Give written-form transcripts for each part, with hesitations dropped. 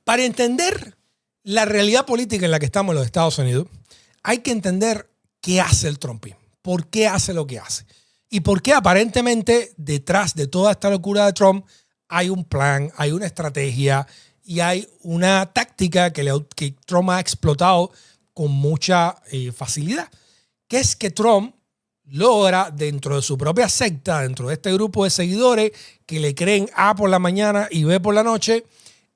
Para entender la realidad política en la que estamos en los Estados Unidos, hay que entender qué hace el trumpismo, por qué hace lo que hace y por qué aparentemente detrás de toda esta locura de Trump hay un plan, hay una estrategia y hay una táctica que Trump ha explotado con mucha facilidad, que es que Trump logra dentro de su propia secta, dentro de este grupo de seguidores que le creen A por la mañana y B por la noche,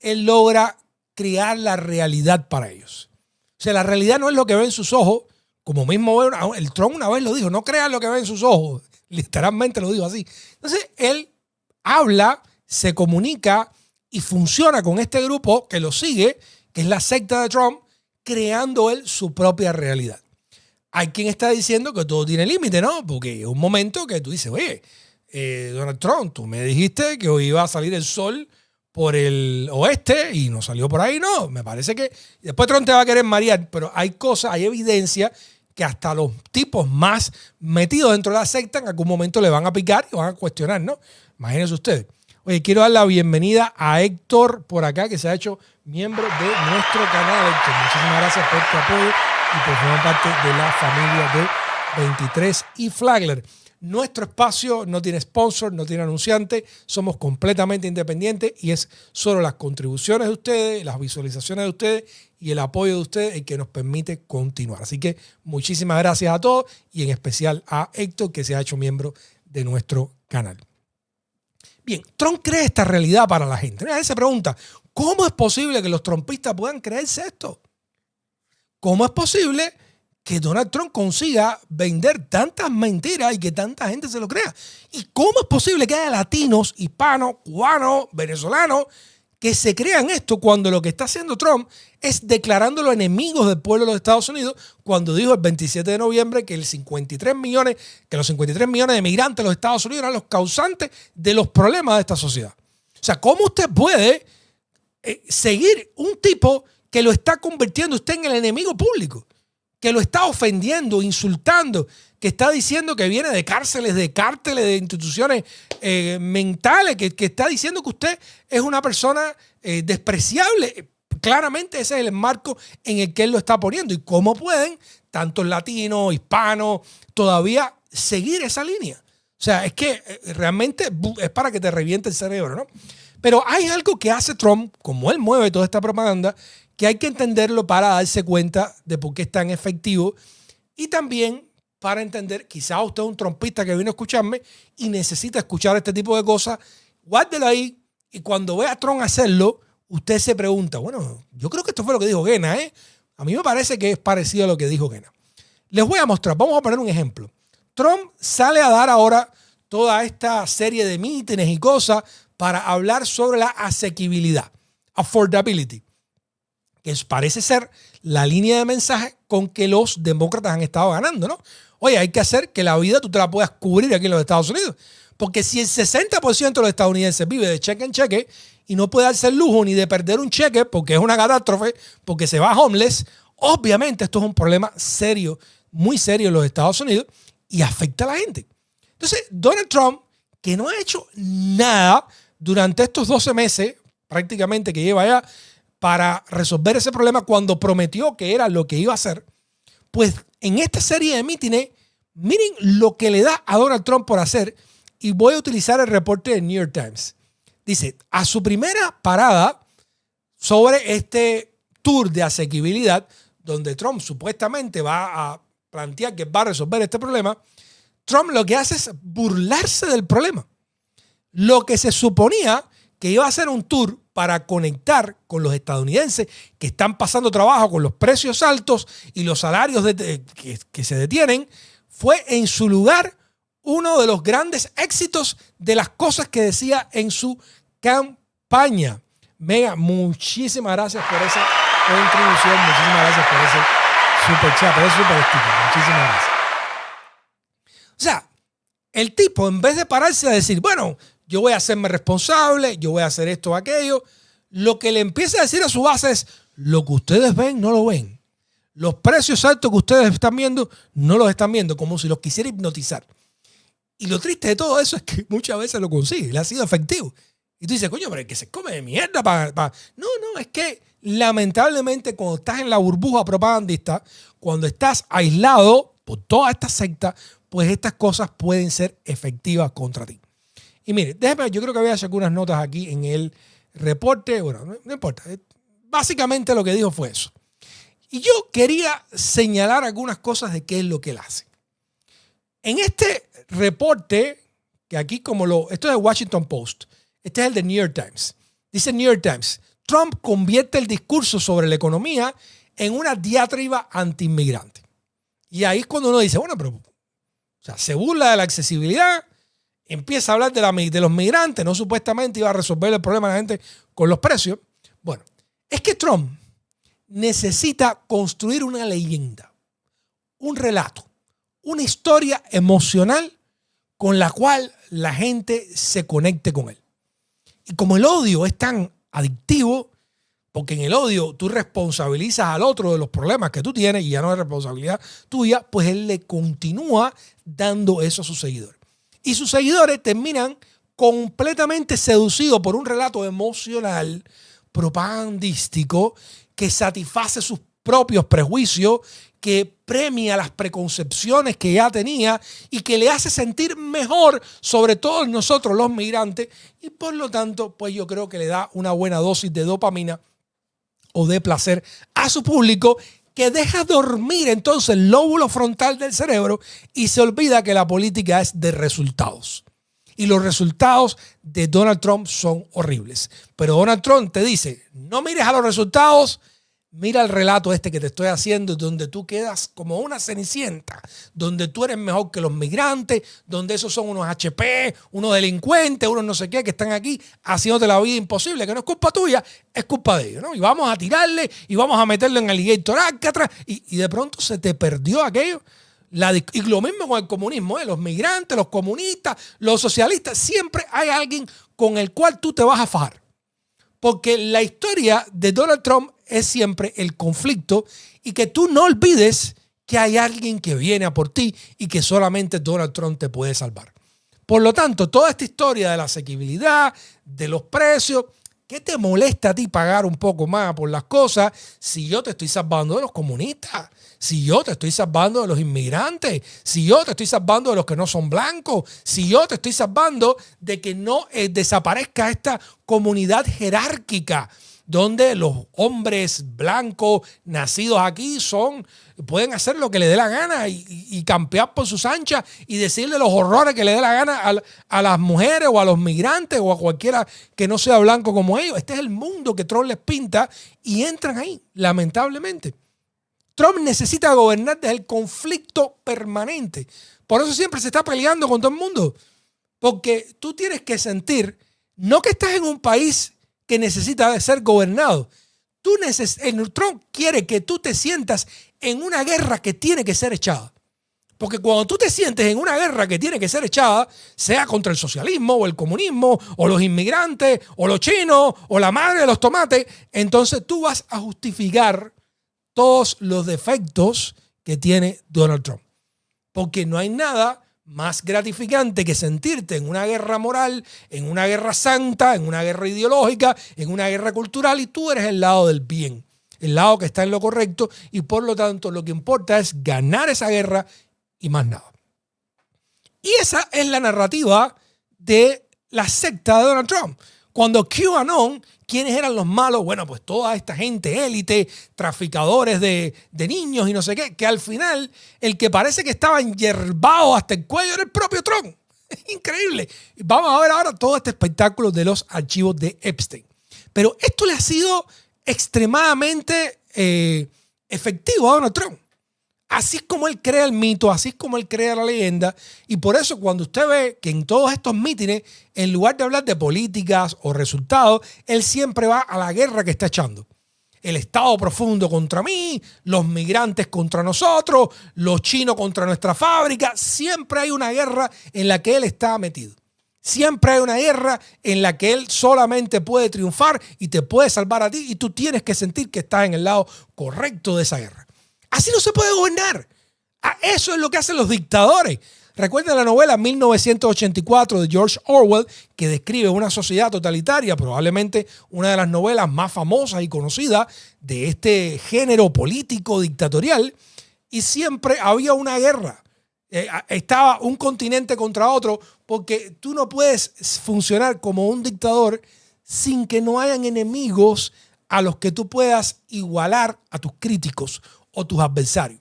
él logra crear la realidad para ellos. O sea, la realidad no es lo que ven sus ojos, como mismo el Trump una vez lo dijo, no crean lo que ven sus ojos, literalmente lo dijo así. Entonces, él habla, se comunica y funciona con este grupo que lo sigue, que es la secta de Trump, creando él su propia realidad. Hay quien está diciendo que todo tiene límite, ¿no? Porque es un momento que tú dices, oye, Donald Trump, tú me dijiste que hoy iba a salir el sol por el oeste y no salió por ahí, no. Me parece que después Trump te va a querer marear, pero hay cosas, hay evidencia que hasta los tipos más metidos dentro de la secta en algún momento le van a picar y van a cuestionar, ¿no? Imagínense ustedes. Oye, quiero dar la bienvenida a Héctor por acá, que se ha hecho miembro de nuestro canal. Héctor, muchísimas gracias por tu apoyo y por formar parte de la familia de 23 y Flagler. Nuestro espacio no tiene sponsor, no tiene anunciante, somos completamente independientes y es solo las contribuciones de ustedes, las visualizaciones de ustedes y el apoyo de ustedes el que nos permite continuar. Así que muchísimas gracias a todos y en especial a Héctor, que se ha hecho miembro de nuestro canal. Bien, Trump cree esta realidad para la gente. Nadie se pregunta, ¿cómo es posible que los trumpistas puedan creerse esto? ¿Cómo es posible que Donald Trump consiga vender tantas mentiras y que tanta gente se lo crea? ¿Y cómo es posible que haya latinos, hispanos, cubanos, venezolanos que se crean esto cuando lo que está haciendo Trump es declarándolo enemigos del pueblo de los Estados Unidos cuando dijo el 27 de noviembre que los 53 millones de migrantes de los Estados Unidos eran los causantes de los problemas de esta sociedad? O sea, ¿cómo usted puede seguir un tipo que lo está convirtiendo usted en el enemigo público? Que lo está ofendiendo, insultando, que está diciendo que viene de cárceles, de cárteles, de instituciones mentales, que está diciendo que usted es una persona despreciable. Claramente ese es el marco en el que él lo está poniendo. ¿Y cómo pueden tantos latinos, hispanos, todavía seguir esa línea? O sea, es que realmente es para que te reviente el cerebro, ¿no? Pero hay algo que hace Trump, como él mueve toda esta propaganda, que hay que entenderlo para darse cuenta de por qué es tan efectivo y también para entender, quizás usted es un trumpista que vino a escucharme y necesita escuchar este tipo de cosas, guárdelo ahí y cuando vea a Trump hacerlo, usted se pregunta, bueno, yo creo que esto fue lo que dijo Gena, ¿eh? A mí me parece que es parecido a lo que dijo Gena. Les voy a mostrar, vamos a poner un ejemplo. Trump sale a dar ahora toda esta serie de mítines y cosas para hablar sobre la asequibilidad, affordability, que parece ser la línea de mensaje con que los demócratas han estado ganando, ¿no? Oye, hay que hacer que la vida tú te la puedas cubrir aquí en los Estados Unidos. Porque si el 60% de los estadounidenses vive de cheque en cheque y no puede darse el lujo ni de perder un cheque porque es una catástrofe, porque se va homeless, obviamente esto es un problema serio, muy serio en los Estados Unidos y afecta a la gente. Entonces, Donald Trump, que no ha hecho nada durante estos 12 meses prácticamente que lleva ya para resolver ese problema cuando prometió que era lo que iba a hacer, pues en esta serie de mítines, miren lo que le da a Donald Trump por hacer y voy a utilizar el reporte del New York Times. Dice, a su primera parada sobre este tour de asequibilidad, donde Trump supuestamente va a plantear que va a resolver este problema, Trump lo que hace es burlarse del problema. Lo que se suponía que iba a ser un tour para conectar con los estadounidenses que están pasando trabajo con los precios altos y los salarios que se detienen, fue en su lugar uno de los grandes éxitos de las cosas que decía en su campaña. Mega, muchísimas gracias por esa contribución, muchísimas gracias por ese super chat, pero es súper estúpido, muchísimas gracias. O sea, el tipo en vez de pararse a decir, bueno, yo voy a hacerme responsable, yo voy a hacer esto o aquello, lo que le empieza a decir a su base es, lo que ustedes ven no lo ven. Los precios altos que ustedes están viendo no los están viendo, como si los quisiera hipnotizar. Y lo triste de todo eso es que muchas veces lo consigue, le ha sido efectivo. Y tú dices, coño, pero el que se come de mierda para... No, es que lamentablemente cuando estás en la burbuja propagandista, cuando estás aislado por toda esta secta, pues estas cosas pueden ser efectivas contra ti. Y mire, déjeme, yo creo que había hecho algunas notas aquí en el reporte. Bueno, no importa. Básicamente lo que dijo fue eso. Y yo quería señalar algunas cosas de qué es lo que él hace. En este reporte, que aquí esto es de Washington Post, este es el de New York Times. Dice New York Times, Trump convierte el discurso sobre la economía en una diatriba anti-inmigrante. Y ahí es cuando uno dice, bueno, pero se burla de la accesibilidad, empieza a hablar de los migrantes, no supuestamente iba a resolver el problema de la gente con los precios. Bueno, es que Trump necesita construir una leyenda, un relato, una historia emocional con la cual la gente se conecte con él. Y como el odio es tan adictivo, porque en el odio tú responsabilizas al otro de los problemas que tú tienes y ya no es responsabilidad tuya, pues él le continúa dando eso a sus seguidores. Y sus seguidores terminan completamente seducidos por un relato emocional, propagandístico, que satisface sus propios prejuicios, que premia las preconcepciones que ya tenía y que le hace sentir mejor, sobre todo nosotros los migrantes, y por lo tanto, pues yo creo que le da una buena dosis de dopamina o de placer a su público, que deja dormir entonces el lóbulo frontal del cerebro y se olvida que la política es de resultados. Y los resultados de Donald Trump son horribles. Pero Donald Trump te dice, no mires a los resultados, mira el relato este que te estoy haciendo, donde tú quedas como una cenicienta, donde tú eres mejor que los migrantes, donde esos son unos HP, unos delincuentes, unos no sé qué, que están aquí haciéndote la vida imposible, que no es culpa tuya, es culpa de ellos, ¿no? Y vamos a tirarle y vamos a meterlo en Alligator Alcatraz y de pronto se te perdió aquello. Y lo mismo con el comunismo, los migrantes, los comunistas, los socialistas, siempre hay alguien con el cual tú te vas a fajar. Porque la historia de Donald Trump es siempre el conflicto y que tú no olvides que hay alguien que viene a por ti y que solamente Donald Trump te puede salvar. Por lo tanto, toda esta historia de la asequibilidad, de los precios, ¿qué te molesta a ti pagar un poco más por las cosas si yo te estoy salvando de los comunistas? Si yo te estoy salvando de los inmigrantes, si yo te estoy salvando de los que no son blancos, si yo te estoy salvando de que no desaparezca esta comunidad jerárquica donde los hombres blancos nacidos aquí pueden hacer lo que les dé la gana y campear por sus anchas y decirle los horrores que le dé la gana a las mujeres o a los migrantes o a cualquiera que no sea blanco como ellos. Este es el mundo que Trump les pinta y entran ahí, lamentablemente. Trump necesita gobernar desde el conflicto permanente. Por eso siempre se está peleando con todo el mundo. Porque tú tienes que sentir, no que estás en un país que necesita ser gobernado. Trump quiere que tú te sientas en una guerra que tiene que ser echada. Porque cuando tú te sientes en una guerra que tiene que ser echada, sea contra el socialismo o el comunismo o los inmigrantes o los chinos o la madre de los tomates, entonces tú vas a justificar todos los defectos que tiene Donald Trump. Porque no hay nada más gratificante que sentirte en una guerra moral, en una guerra santa, en una guerra ideológica, en una guerra cultural y tú eres el lado del bien, el lado que está en lo correcto y por lo tanto lo que importa es ganar esa guerra y más nada. Y esa es la narrativa de la secta de Donald Trump. Cuando QAnon, ¿quiénes eran los malos? Bueno, pues toda esta gente élite, traficadores de niños y no sé qué, que al final el que parece que estaba enyerbado hasta el cuello era el propio Trump. Increíble. Vamos a ver ahora todo este espectáculo de los archivos de Epstein. Pero esto le ha sido extremadamente efectivo a Donald Trump. Así es como él crea el mito, así es como él crea la leyenda. Y por eso cuando usted ve que en todos estos mítines, en lugar de hablar de políticas o resultados, él siempre va a la guerra que está echando. El Estado profundo contra mí, los migrantes contra nosotros, los chinos contra nuestra fábrica. Siempre hay una guerra en la que él está metido. Siempre hay una guerra en la que él solamente puede triunfar y te puede salvar a ti y tú tienes que sentir que estás en el lado correcto de esa guerra. Así no se puede gobernar. Eso es lo que hacen los dictadores. Recuerden la novela 1984 de George Orwell, que describe una sociedad totalitaria, probablemente una de las novelas más famosas y conocidas de este género político dictatorial, y siempre había una guerra. Estaba un continente contra otro, porque tú no puedes funcionar como un dictador sin que no hayan enemigos a los que tú puedas igualar a tus críticos o tus adversarios.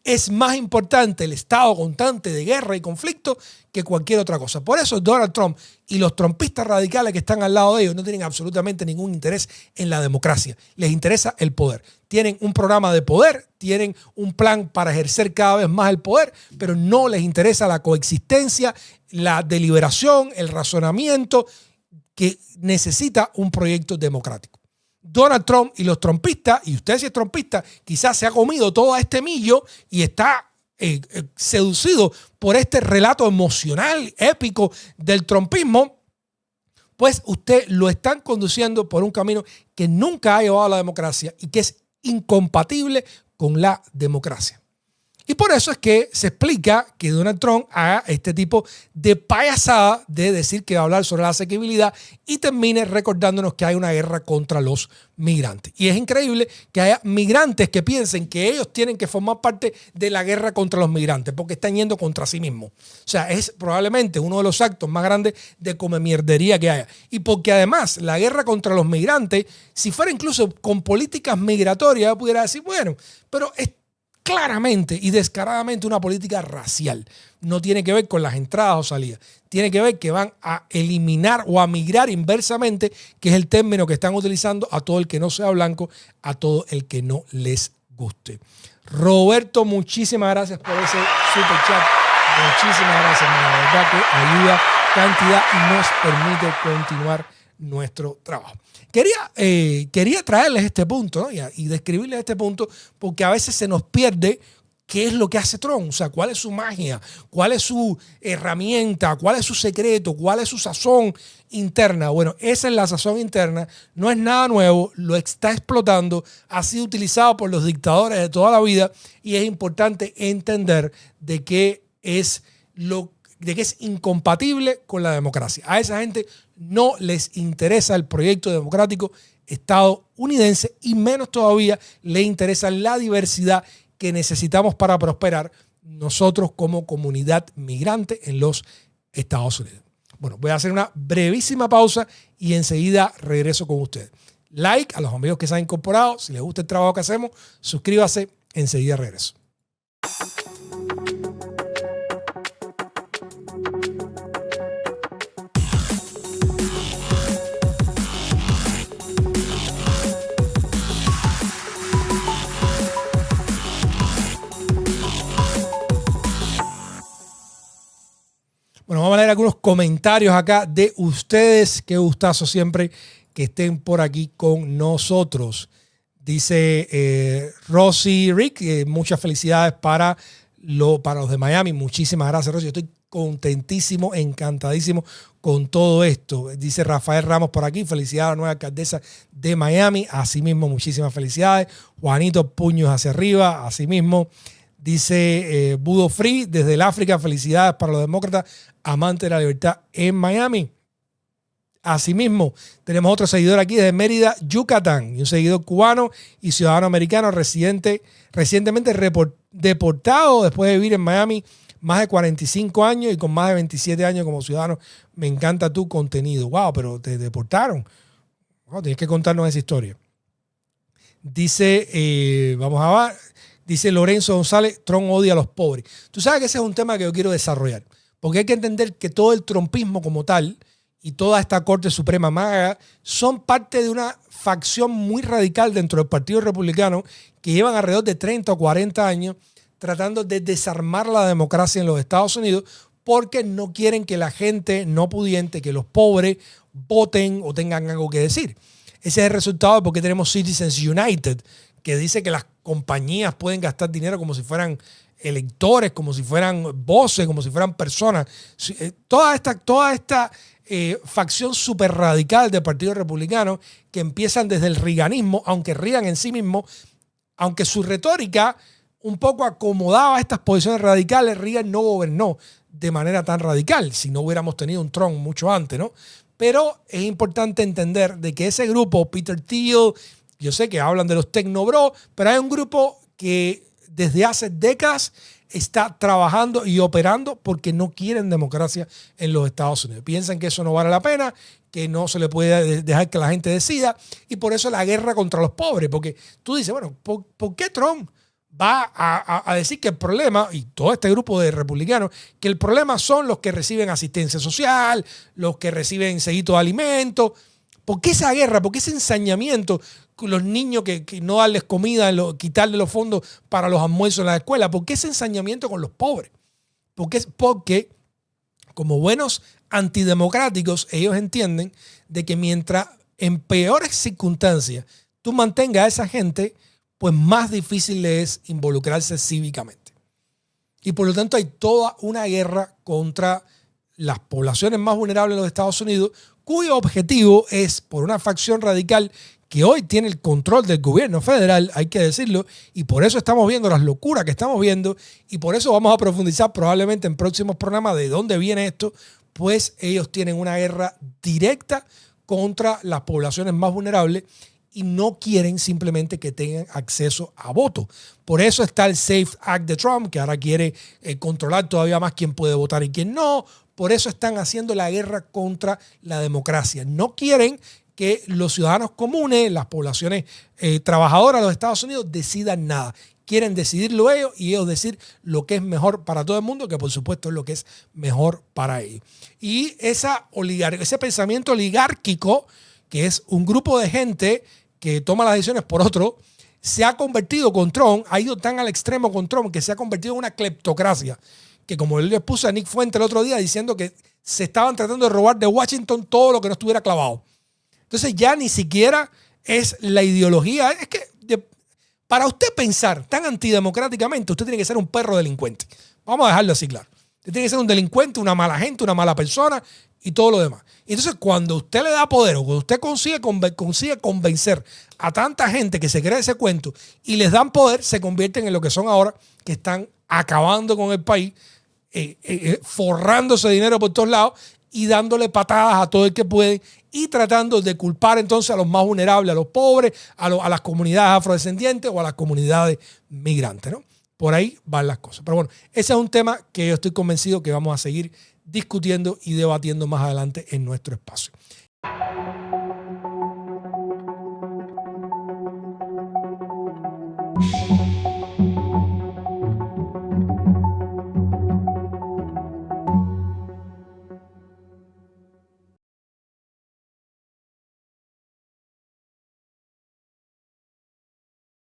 Es más importante el estado constante de guerra y conflicto que cualquier otra cosa. Por eso Donald Trump y los trumpistas radicales que están al lado de ellos no tienen absolutamente ningún interés en la democracia. Les interesa el poder. Tienen un programa de poder, tienen un plan para ejercer cada vez más el poder, pero no les interesa la coexistencia, la deliberación, el razonamiento que necesita un proyecto democrático. Donald Trump y los trumpistas, y usted si es trumpista, quizás se ha comido todo este millo y está seducido por este relato emocional, épico del trumpismo, pues usted lo están conduciendo por un camino que nunca ha llevado a la democracia y que es incompatible con la democracia. Y por eso es que se explica que Donald Trump haga este tipo de payasada de decir que va a hablar sobre la asequibilidad y termine recordándonos que hay una guerra contra los migrantes. Y es increíble que haya migrantes que piensen que ellos tienen que formar parte de la guerra contra los migrantes porque están yendo contra sí mismos. O sea, es probablemente uno de los actos más grandes de comemierdería que haya. Y porque además la guerra contra los migrantes, si fuera incluso con políticas migratorias, pudiera decir, bueno, pero es claramente y descaradamente una política racial. No tiene que ver con las entradas o salidas. Tiene que ver que van a eliminar o a migrar inversamente, que es el término que están utilizando, a todo el que no sea blanco, a todo el que no les guste. Roberto, muchísimas gracias por ese super chat. Muchísimas gracias, la verdad que ayuda cantidad y nos permite continuar nuestro trabajo. Quería traerles este punto, ¿no? y describirles este punto porque a veces se nos pierde qué es lo que hace Trump, o sea, cuál es su magia, cuál es su herramienta, cuál es su secreto, cuál es su sazón interna. Bueno, esa es la sazón interna, no es nada nuevo, lo está explotando, ha sido utilizado por los dictadores de toda la vida y es importante entender de que es incompatible con la democracia. A esa gente no les interesa el proyecto democrático estadounidense y menos todavía le interesa la diversidad que necesitamos para prosperar nosotros como comunidad migrante en los Estados Unidos. Bueno, voy a hacer una brevísima pausa y enseguida regreso con ustedes. Like a los amigos que se han incorporado. Si les gusta el trabajo que hacemos, suscríbase. Enseguida regreso. Bueno, vamos a leer algunos comentarios acá de ustedes. Qué gustazo siempre que estén por aquí con nosotros. Dice Rosy Rick, muchas felicidades para los de Miami. Muchísimas gracias, Rosy. Estoy contentísimo, encantadísimo con todo esto. Dice Rafael Ramos por aquí, felicidades a la nueva alcaldesa de Miami. Asimismo, muchísimas felicidades. Juanito, puños hacia arriba. Asimismo, dice Budo Free desde el África, felicidades para los demócratas amantes de la libertad en Miami. Asimismo, tenemos otro seguidor aquí desde Mérida, Yucatán, y un seguidor cubano y ciudadano americano recientemente deportado después de vivir en Miami más de 45 años y con más de 27 años como ciudadano. Me encanta tu contenido. Wow, pero te deportaron. Wow, tienes que contarnos esa historia. Dice, vamos a ver, dice Lorenzo González, Trump odia a los pobres. Tú sabes que ese es un tema que yo quiero desarrollar, porque hay que entender que todo el trumpismo como tal y toda esta Corte Suprema MAGA son parte de una facción muy radical dentro del Partido Republicano que llevan alrededor de 30 o 40 años tratando de desarmar la democracia en los Estados Unidos porque no quieren que la gente no pudiente, que los pobres voten o tengan algo que decir. Ese es el resultado de por qué tenemos Citizens United, que dice que las compañías pueden gastar dinero como si fueran electores, como si fueran voces, como si fueran personas. Toda esta facción súper radical del Partido Republicano que empiezan desde el reaganismo, aunque Reagan en sí mismo, aunque su retórica un poco acomodaba estas posiciones radicales, Reagan no gobernó de manera tan radical, si no hubiéramos tenido un Trump mucho antes, ¿no? Pero es importante entender de que ese grupo, Peter Thiel, yo sé que hablan de los Tecnobros, pero hay un grupo que desde hace décadas está trabajando y operando porque no quieren democracia en los Estados Unidos. Piensan que eso no vale la pena, que no se le puede dejar que la gente decida, y por eso la guerra contra los pobres. Porque tú dices, bueno, ¿por qué Trump va a decir que el problema, y todo este grupo de republicanos, que el problema son los que reciben asistencia social, los que reciben seguidos de alimentos? ¿Por qué esa guerra? ¿Por qué ese ensañamiento con los niños que no darles comida, quitarle los fondos para los almuerzos en la escuela? ¿Por qué ese ensañamiento con los pobres? Porque como buenos antidemocráticos, ellos entienden de que mientras en peores circunstancias tú mantengas a esa gente, pues más difícil le es involucrarse cívicamente. Y por lo tanto hay toda una guerra contra las poblaciones más vulnerables de los Estados Unidos, cuyo objetivo es, por una facción radical que hoy tiene el control del gobierno federal, hay que decirlo, y por eso estamos viendo las locuras que estamos viendo, y por eso vamos a profundizar probablemente en próximos programas de dónde viene esto, pues ellos tienen una guerra directa contra las poblaciones más vulnerables y no quieren simplemente que tengan acceso a voto. Por eso está el SAFE Act de Trump, que ahora quiere controlar todavía más quién puede votar y quién no. Por eso están haciendo la guerra contra la democracia. No quieren que los ciudadanos comunes, las poblaciones trabajadoras de los Estados Unidos decidan nada. Quieren decidirlo ellos y ellos decir lo que es mejor para todo el mundo, que por supuesto es lo que es mejor para ellos. Y ese pensamiento oligárquico, que es un grupo de gente que toma las decisiones por otro, se ha convertido con Trump, ha ido tan al extremo con Trump que se ha convertido en una cleptocracia. Que como él le puso a Nick Fuente el otro día diciendo que se estaban tratando de robar de Washington todo lo que no estuviera clavado. Entonces ya ni siquiera es la ideología. Es que para usted pensar tan antidemocráticamente, usted tiene que ser un perro delincuente. Vamos a dejarlo así claro. Usted tiene que ser un delincuente, una mala gente, una mala persona y todo lo demás. Y entonces cuando usted le da poder o cuando usted consigue convencer a tanta gente que se cree ese cuento y les dan poder, se convierten en lo que son ahora, que están acabando con el país, forrándose dinero por todos lados y dándole patadas a todo el que puede y tratando de culpar entonces a los más vulnerables, a los pobres, a las comunidades afrodescendientes o a las comunidades migrantes, ¿no? Por ahí van las cosas. Pero bueno, ese es un tema que yo estoy convencido que vamos a seguir discutiendo y debatiendo más adelante en nuestro espacio.